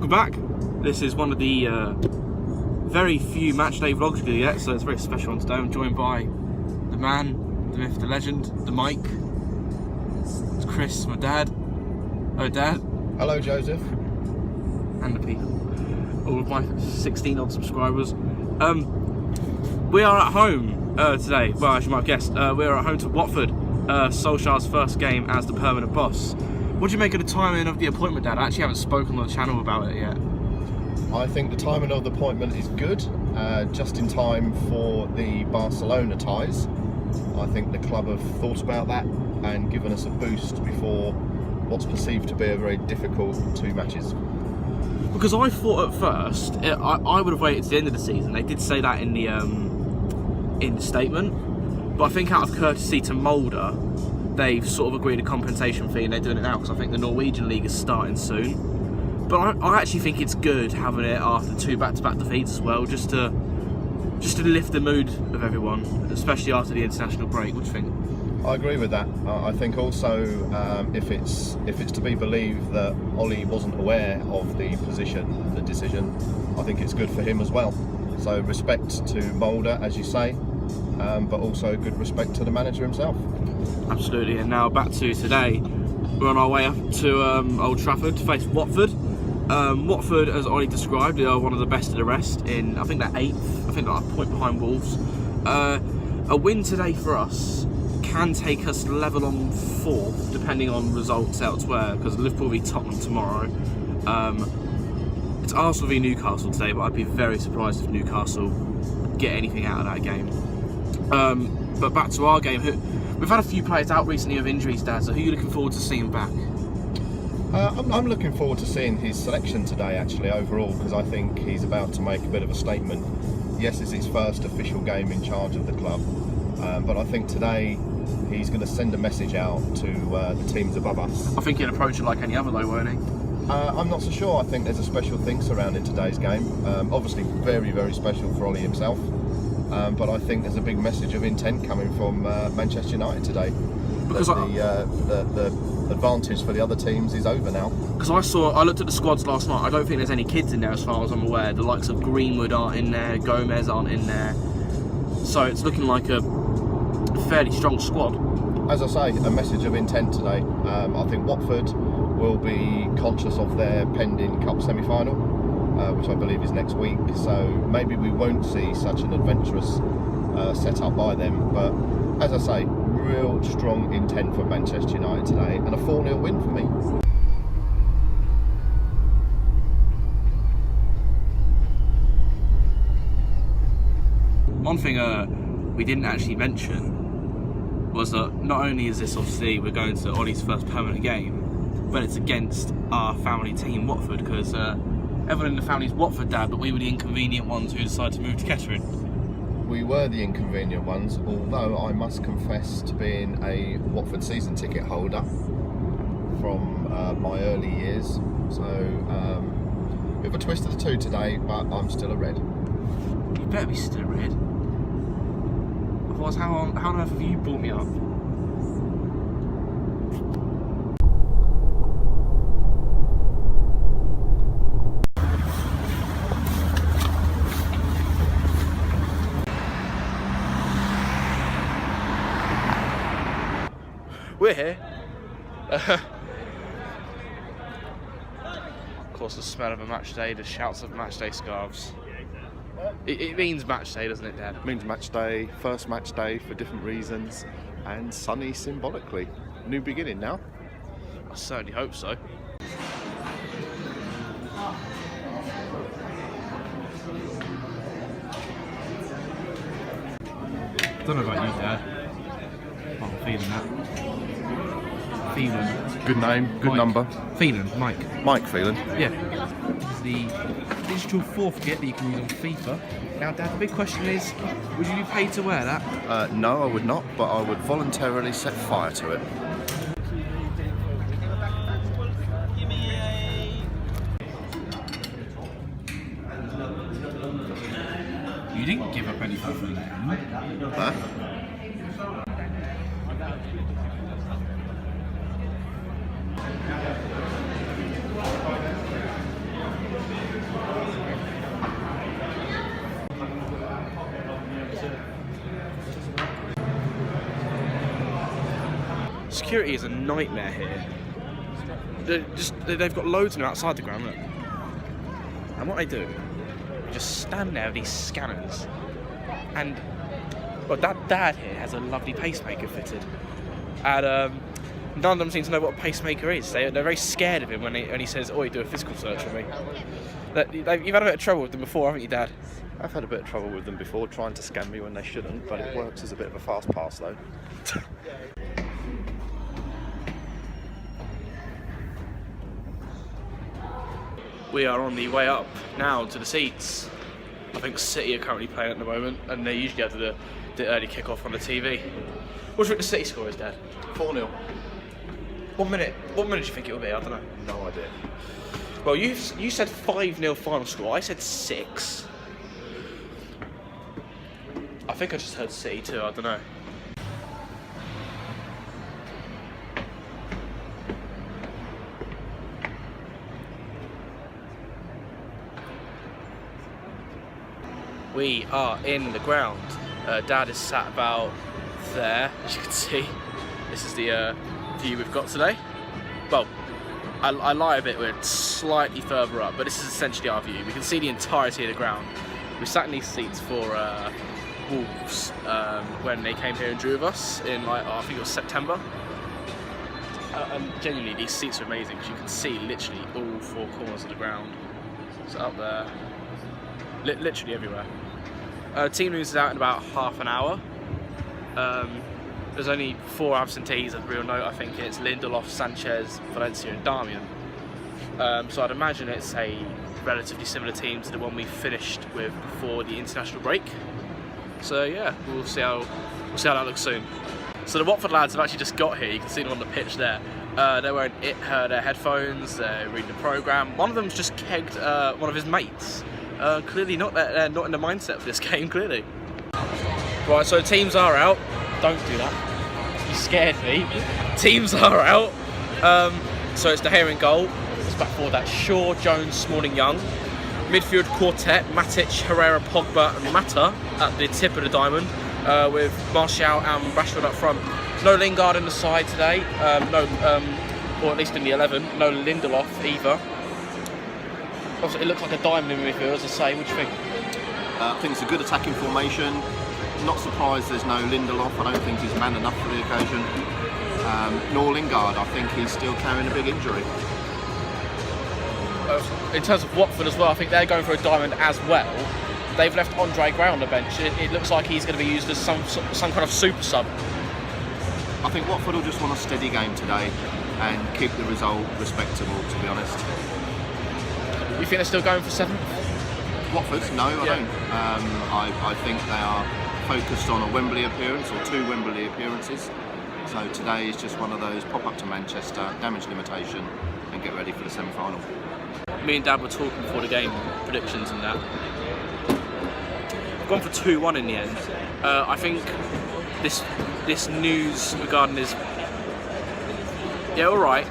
Welcome back. This is one of the very few Matchday vlogs we do yet, so it's a very special one today. I'm joined by the man, the myth, the legend, the Mike. It's Chris, my dad. Oh, Dad. Hello, Joseph. And the people. All of my 16 odd subscribers. We are at home today. Well, as you might have guessed, we are at home to Watford. Solskjaer's first game as the permanent boss. What do you make of the timing of the appointment, Dad? I actually haven't spoken on the channel about it yet. I think the timing of the appointment is good, just in time for the Barcelona ties. I think the club have thought about that and given us a boost before what's perceived to be a very difficult 2 matches. Because I thought at first, I would have waited to the end of the season. They did say that in the statement, but I think out of courtesy to Mulder, they've sort of agreed a compensation fee and they're doing it now because I think the Norwegian league is starting soon. But I actually think it's good having it after 2 back-to-back defeats as well, just to lift the mood of everyone, especially after the international break. What do you think? I agree with that. I think also if it's to be believed that Ollie wasn't aware of the position and the decision, I think it's good for him as well. So respect to Mulder, as you say, but also good respect to the manager himself. Absolutely. And now back to today. We're on our way up to Old Trafford to face Watford. Watford, as Ollie described, are one of the best of the rest. I think they're 8th. I think they're a point behind Wolves. A win today for us can take us level on 4th, depending on results elsewhere, because Liverpool v Tottenham tomorrow. It's Arsenal v Newcastle today, but I'd be very surprised if Newcastle get anything out of that game. But back to our game. We've had a few players out recently with injuries, Dad, so who are you looking forward to seeing back? I'm looking forward to seeing his selection today, actually, overall, because I think he's about to make a bit of a statement. Yes, it's his first official game in charge of the club, but I think today he's going to send a message out to the teams above us. I think he'd approach it like any other though, won't he? I'm not so sure. I think there's a special thing surrounding today's game. Obviously very, very special for Ollie himself. But I think there's a big message of intent coming from Manchester United today. Because the advantage for the other teams is over now. Because I looked at the squads last night. I don't think there's any kids in there as far as I'm aware. The likes of Greenwood aren't in there, Gomez aren't in there. So it's looking like a fairly strong squad. As I say, a message of intent today. I think Watford will be conscious of their pending cup semi-final, which I believe is next week. So maybe we won't see such an adventurous set-up by them. But as I say, real strong intent for Manchester United today, and a 4-0 win for me. One thing we didn't actually mention was that not only is this obviously we're going to Ollie's first permanent game, but it's against our family team, Watford, because everyone in the family's Watford, Dad, but we were the inconvenient ones who decided to move to Kettering. We were the inconvenient ones, although I must confess to being a Watford season ticket holder from my early years. So, bit of a twist of the two today, but I'm still a Red. You better be still a Red. Otherwise, how on earth have you brought me up? We're here. Of course, the smell of a match day, the shouts of match day scarves. It means match day, doesn't it, Dad? It means match day, first match day for different reasons, and sunny symbolically. New beginning now. I certainly hope so. Don't know about you, Dad. I'm feeling that. Phelan. Good name, good Mike. number. Phelan, Mike. Mike Phelan. Yeah. It's the digital forfeit that you can use on FIFA. Now, Dad, the big question is, would you be paid to wear that? No, I would not, but I would voluntarily set fire to it. You didn't give up any for Phelan. Huh? Security is a nightmare here. They've got loads of them outside the ground, look. And what they do, they just stand there with these scanners. And well, that dad here has a lovely pacemaker fitted. And none of them seem to know what a pacemaker is. They're very scared of him when he says, "Oh, you do a physical search for me." You've had a bit of trouble with them before, haven't you, Dad? I've had a bit of trouble with them before, trying to scan me when they shouldn't, but it works as a bit of a fast pass though. We are on the way up now to the seats. I think City are currently playing at the moment, and they usually have the early kick-off on the TV. What do you think the City score is, Dad? 4-0. 1 minute. What minute do you think it will be? I don't know. No idea. Well, you said 5-0 final score. I said 6. I think I just heard City too. I don't know. We are in the ground. Dad is sat about there, as you can see. This is the view we've got today. Well, I lie a bit, we're slightly further up, but this is essentially our view. We can see the entirety of the ground. We sat in these seats for Wolves when they came here and drew with us in I think it was September. And genuinely, these seats are amazing because you can see literally all 4 corners of the ground. So up there, literally everywhere. Team news is out in about half an hour. There's only 4 absentees of real note. I think it's Lindelof, Sanchez, Valencia and Darmian. So I'd imagine it's a relatively similar team to the one we finished with before the international break. So yeah, we'll see how that looks soon. So the Watford lads have actually just got here. You can see them on the pitch there. They're wearing their headphones. They're reading the programme. One of them's just kegged one of his mates. Clearly not in the mindset for this game, clearly. Right, so teams are out. Don't do that. You scared me. Teams are out. So it's De Gea in goal. It's back forward, that's Shaw, Jones, Smalling, Young. Midfield quartet, Matic, Herrera, Pogba and Mata at the tip of the diamond, with Martial and Rashford up front. No Lingard in the side today, or at least in the 11. No Lindelof either. Obviously, it looks like a diamond in midfield, as I say. What do you think? I think it's a good attacking formation. Not surprised there's no Lindelof. I don't think he's man enough for the occasion. Nor Lingard. I think he's still carrying a big injury. In terms of Watford as well, I think they're going for a diamond as well. They've left Andre Gray on the bench. It looks like he's going to be used as some kind of super sub. I think Watford will just want a steady game today and keep the result respectable, to be honest. You think they're still going for 7th? Watford? No, I don't. I think they are focused on a Wembley appearance or 2 Wembley appearances. So today is just one of those pop up to Manchester, damage limitation, and get ready for the semi-final. Me and Dad were talking before the game, predictions and that. I've gone for 2-1 in the end. I think this news regarding his... Yeah, alright.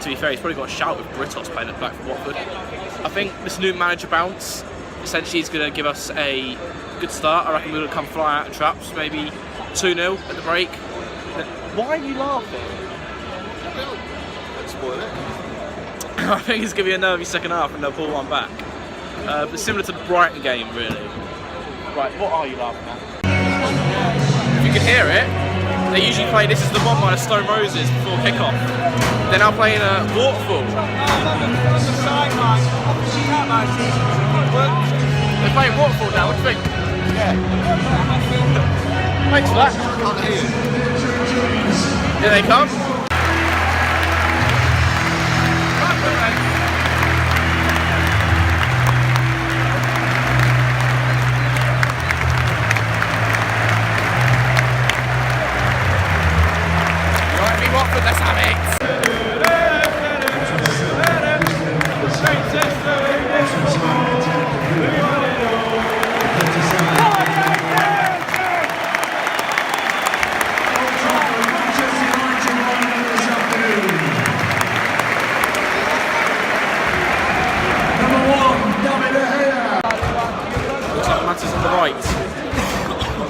To be fair, he's probably got a shout with Britos playing at back for Watford. I think this new manager bounce, essentially is going to give us a good start. I reckon we're going to come fly out of traps, maybe 2-0 at the break. Why are you laughing? Don't spoil it. I think it's going to be a nervy second half and they'll pull one back. But similar to the Brighton game, really. Right, what are you laughing at? If you can hear it, they usually play This Is the One by the Stone Roses before kick-off. They're now playing a Waterfall. They're playing Waterfall now, what do you think? Yeah. Thanks for that. Can't hear you. Here they come. Watford, let's have it! Looks like Matt's on the right.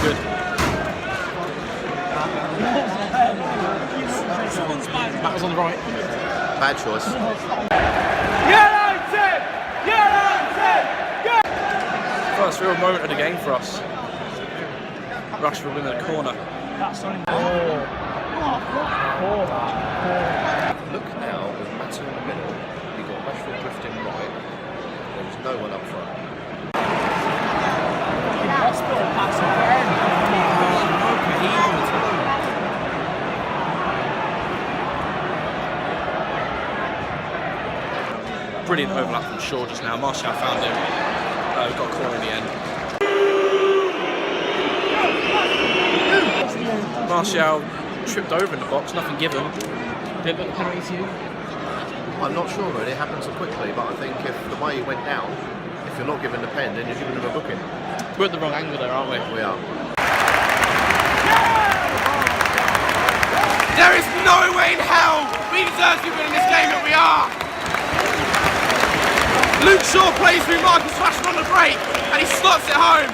Good. That was on the right. Bad choice. First real moment of the game for us. Rashford in the corner. Look now with Matchday in the middle. You've got Rashford drifting right. There's no one up front. Brilliant overlap from Shaw just now. Martial found him. Got a corner in the end. Martial tripped over in the box, nothing given. Did it look a penalty to you? I'm not sure really, it happened so quickly, but I think if the way he went down, if you're not given the pen, then you're giving him a booking. We're at the wrong angle there, aren't we? We are. There is no way in hell we deserve to be winning this game, but we are! Luke Shaw plays through Marcus Rashford on the break, and he slots it home.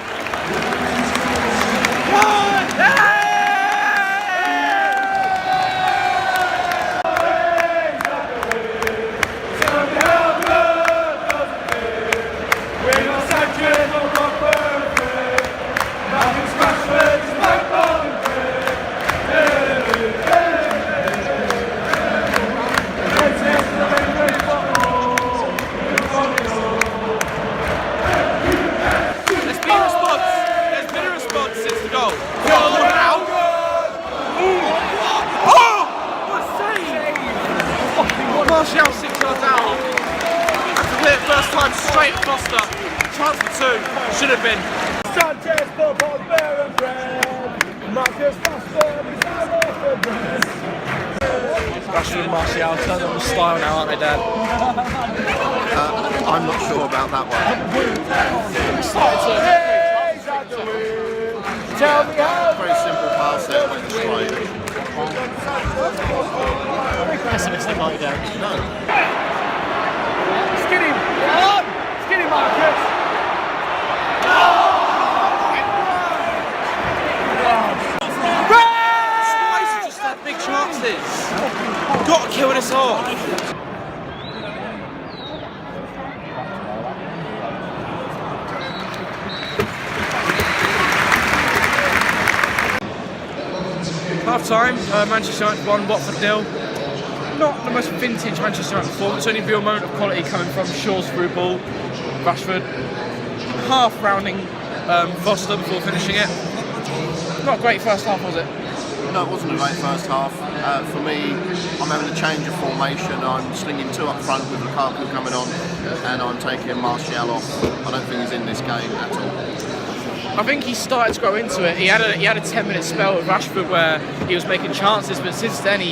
Martial 6 yards out. That's a clear first time straight at Costa. Chance for 2. Should have been. Sanchez, football, bear and bread. Marcus Rashford is out of the bread. Rashford and Martial turn on the style now, aren't they, Dad? I'm not sure about that one. Tell me how. Very simple pass there, went straight. Pessimistic, aren't you, Dad? No. Skinny. Skinny Marcus. Spice just had big chances. Got to kill this off. Half time, Manchester United 1, Watford 0. Not the most vintage Manchester United performance, only real moment of quality coming from Shaw's through ball, Rashford half rounding Foster before finishing it. Not a great first half, was it? No, it wasn't a great first half. For me, I'm having a change of formation. I'm slinging 2 up front with Lukaku coming on, and I'm taking Martial off. I don't think he's in this game at all. I think he started to grow into it. He had a 10-minute spell with Rashford where he was making chances, but since then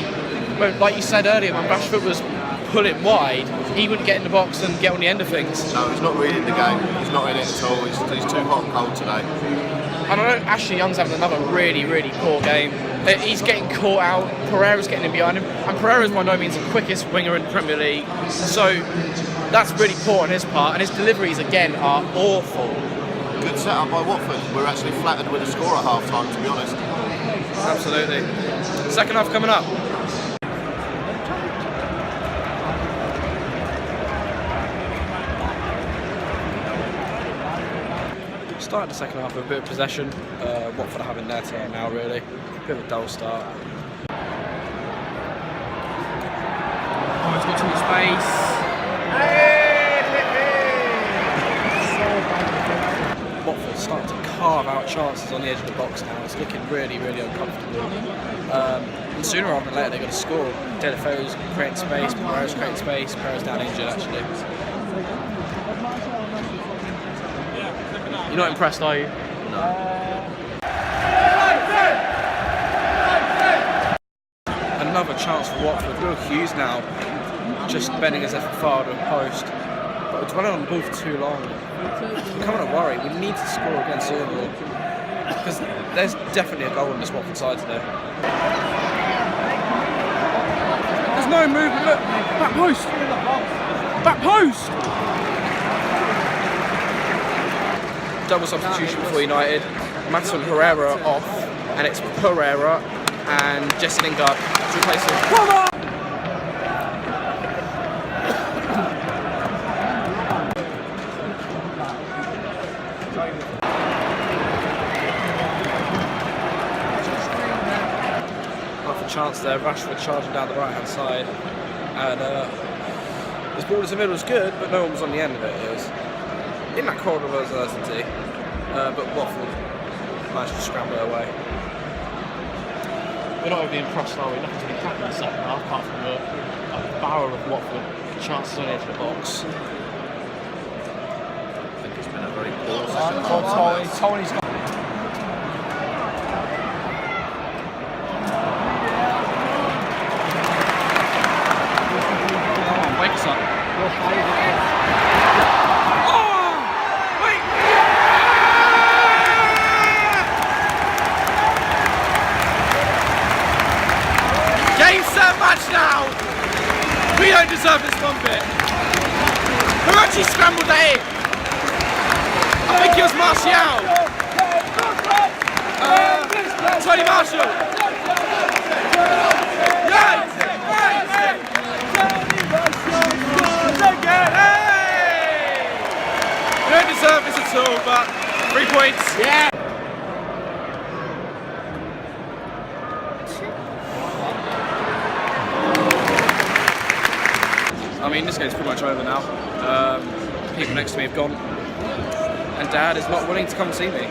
like you said earlier, when Rashford was pulling wide, he wouldn't get in the box and get on the end of things. No, he's not really in the game. He's not in it at all. He's too hot and cold today. And I know Ashley Young's having another really, really poor game. He's getting caught out, Pereira's getting in behind him, and Pereira's by no means the quickest winger in the Premier League, so that's really poor on his part, and his deliveries again are awful. Good setup by Watford. We're actually flattered with a score at half time, to be honest. Absolutely. Second half coming up. Started the second half with a bit of possession. Watford are having their turn now, really. Bit of a dull start. Oh, it's got too much space. Watford starting to carve out chances on the edge of the box now. It's looking really, really uncomfortable. And sooner rather than later, they're going to score. Deulofeu's creating space, Pereira's creating space. Pereira's down injured, actually. You're not impressed, are you? No. Another chance for Watford. Will Hughes now just bending his effort far to a post. But we're dwelling on the ball for too long. It's becoming a worry. We need to score against Liverpool because there's definitely a goal on this Watford side today. There's no movement. Look, back post. Back post. Double substitution for United. Matson Pereira off, and it's Pereira and Jesse Lingard to replace him. Come on! chance there. Rashford charging down the right-hand side, and his ball into the middle was good, but no one was on the end of it. It was in that corner of uncertainty, but Watford managed to scramble it away. We're not overly impressed, are we? Nothing to be happy in the second half, apart from a barrel of Watford chances on the edge of the box. I think it's been a very poor session. Tony's got. Wakes up. Game, set, match now! We don't deserve this one bit. Who actually scrambled that in? I think it was Martial. Tony Martial. Yeah! Hey! We don't deserve this at all, but 3 points. Yeah! I mean, this game's pretty much over now. People next to me have gone, and Dad is not willing to come see me.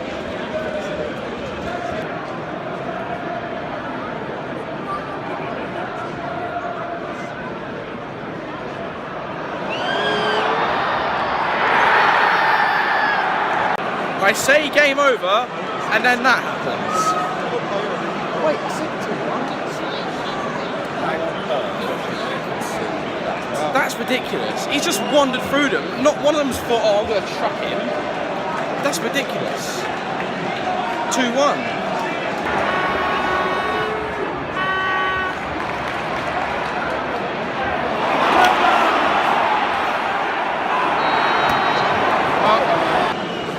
I say game over, and then that happens. Wait, 6-2-1? That's ridiculous. He's just wandered through them. Not one of them's thought, oh, I'm going to trap him. That's ridiculous. 2-1.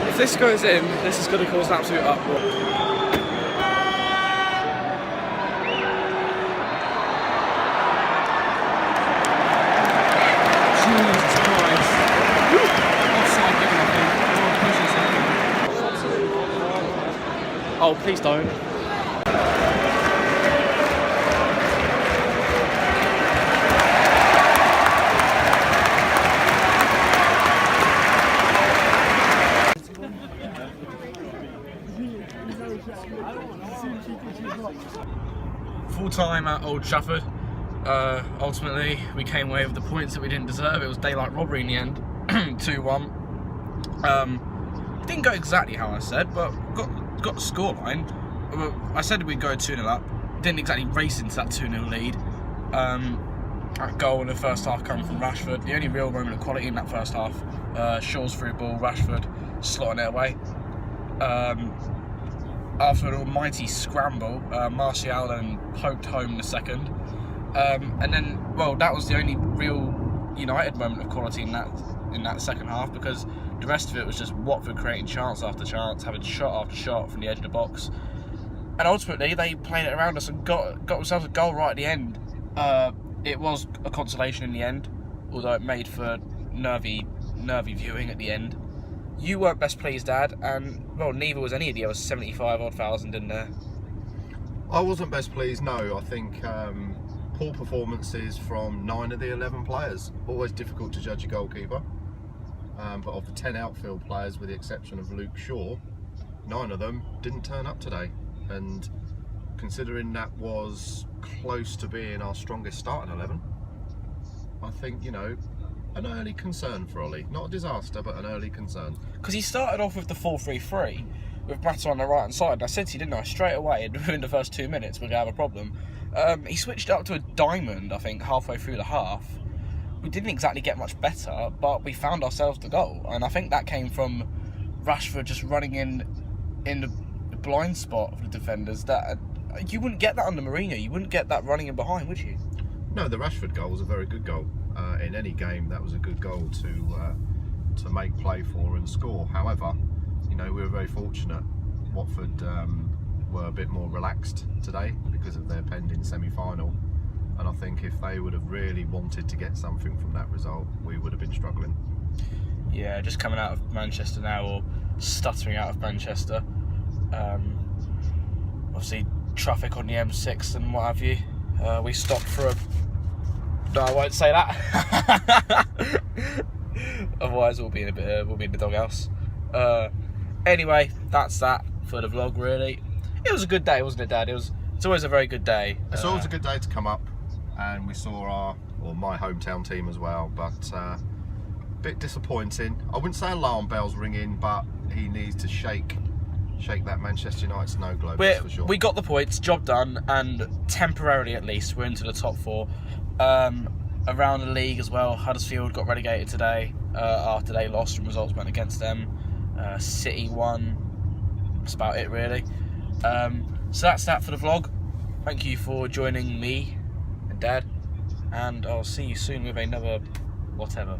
If this goes in, this is going to cause an absolute uproar. Oh, please don't. Full time at Old Trafford. Ultimately, we came away with the points that we didn't deserve. It was daylight robbery in the end. 2-1. Didn't go exactly how I said, but got the scoreline. I said we'd go 2-0 up. Didn't exactly race into that 2-0 lead. That goal in the first half coming from Rashford. The only real moment of quality in that first half. Shaw's through ball, Rashford slotting it away. After an almighty scramble, Martial then poked home in the second. And then, well, that was the only real United moment of quality in that second half, because the rest of it was just Watford creating chance after chance, having shot after shot from the edge of the box. And ultimately, they played it around us and got themselves a goal right at the end. It was a consolation in the end, although it made for nervy viewing at the end. You weren't best pleased, Dad, and, well, neither was any of the other 75-odd thousand in there. I wasn't best pleased, no. I think poor performances from 9 of the 11 players. Always difficult to judge a goalkeeper. But of the 10 outfield players, with the exception of Luke Shaw, 9 of them didn't turn up today. And considering that was close to being our strongest starting 11, I think, an early concern for Ollie. Not a disaster, but an early concern. Because he started off with the 4-3-3 with Matter on the right hand side. I said to you, didn't I, straight away, within the first 2 minutes, we're going to have a problem. He switched up to a diamond, I think, halfway through the half. We didn't exactly get much better, but we found ourselves the goal. And I think that came from Rashford just running in the blind spot of the defenders. That you wouldn't get that under Mourinho. You wouldn't get that running in behind, would you? No, the Rashford goal was a very good goal. In any game, that was a good goal to make play for and score. However, we were very fortunate. Watford were a bit more relaxed today because of their pending semi-final, and I think if they would have really wanted to get something from that result, we would have been struggling. Yeah, just coming out of Manchester now, or stuttering out of Manchester. Obviously, traffic on the M6 and what have you. We stopped for a... No, I won't say that. Otherwise, we'll be in the doghouse. Anyway, that's that for the vlog. Really, it was a good day, wasn't it, Dad? It's always a very good day. It's always a good day to come up, and we saw my hometown team as well. But a bit disappointing. I wouldn't say alarm bells ringing, but he needs to shake that Manchester United snow globe. That's for sure. We got the points, job done, and temporarily at least we're into the top 4. Around the league as well, Huddersfield got relegated today after they lost and results went against them. City won. That's about it really. So that's that for the vlog. Thank you for joining me and Dad, and I'll see you soon with another whatever.